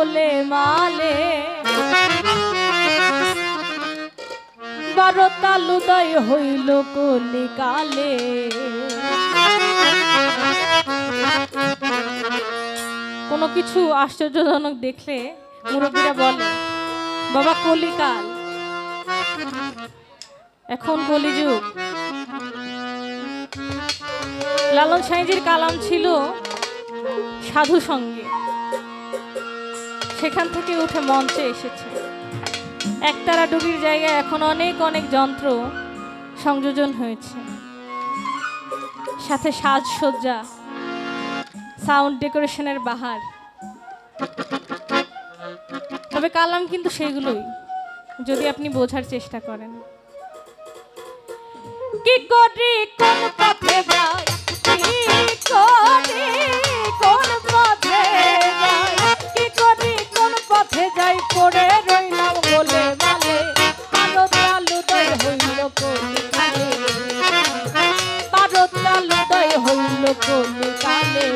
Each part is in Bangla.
গোলে মালে 12 তালুদয় হইল কলিকালে। কোনো কিছু আশ্চর্যজনক দেখলে মুরব্বীরা বলে বাবা কলিকাল, এখন কলিযুগ। লালন সাঁইজির কালাম ছিল সাধু সঙ্গে, সেখান থেকে উঠে মঞ্চে এসেছে। একতারা ডুবির জায়গায় এখন অনেক অনেক যন্ত্র সংযোজন হয়েছে, সাথে সাজসজ্জা, সাউন্ড ডেকোরেশনের বাহার। তবে কালাম কিন্তু সেগুলোই, যদি আপনি বোঝার চেষ্টা করেন। কি করি কোন পথে যাই, কি করি কোন পথে যাই, কি করি কোন পথে যাই, পড়ে রইলাম গোলে মালে 12 তালুদয় হইল কলিকালে, 12 তালুদয় হইল কলিকালে।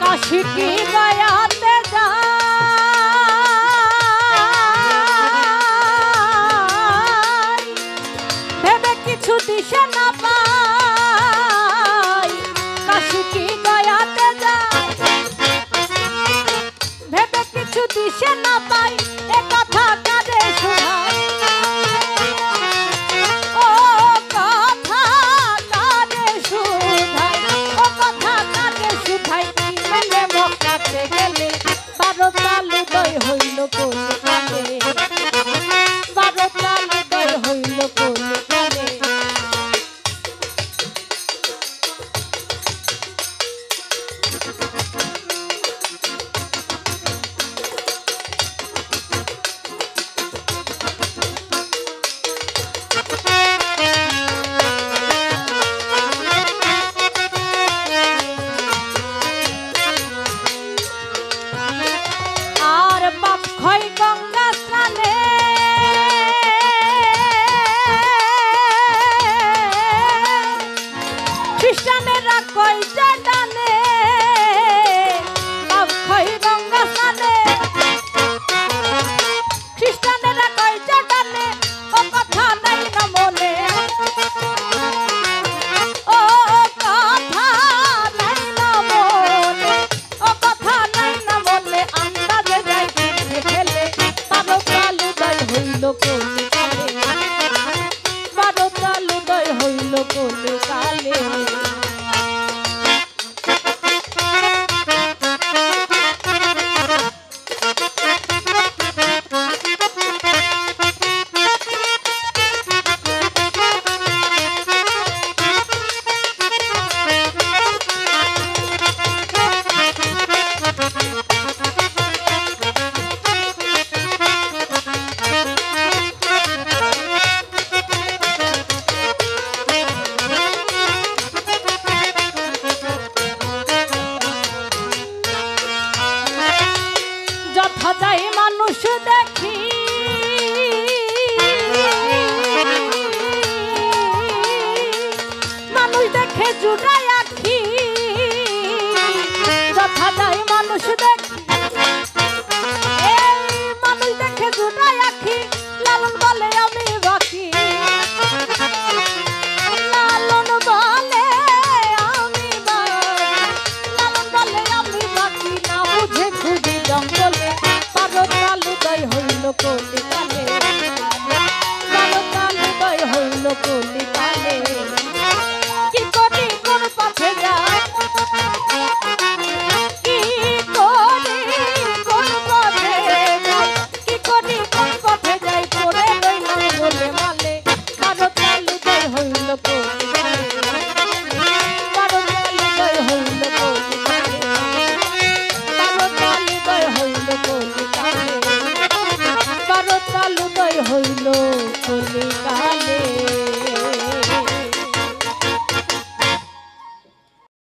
কাশিকি গায়াতে যাই, ভেবে কিছু দিশে না পাই। কাশিকি গায়াতে যাই, ভেবে কিছু দিশে না পাই, এ কথা কারে শোনাই, ও কথা কারে শুধাই, ও কথা কারে শুধাই। মক্কাতে গেলে 12 তালুদয় হইল কলিকালে, 12 তালুদয় হইল কলিকালে। খ্রিস্টানেরা কই যে ডানে, বাপ খই গঙ্গা স্নানে, খ্রিস্টানেরা কই যে ডানে, ও কথা নাই না মনে, ও কথা নাই না মনে, ও কথা নাই না মনে। আন্দাজে যাই ফেলে 12 তালুদয় হইল কলিকালে, 12 তালুদয় হইল কলিকালে। যাই মানুষ দেখি, মানুষ দেখে জুড়াই আখি, যথা যাই মানুষ দেখি।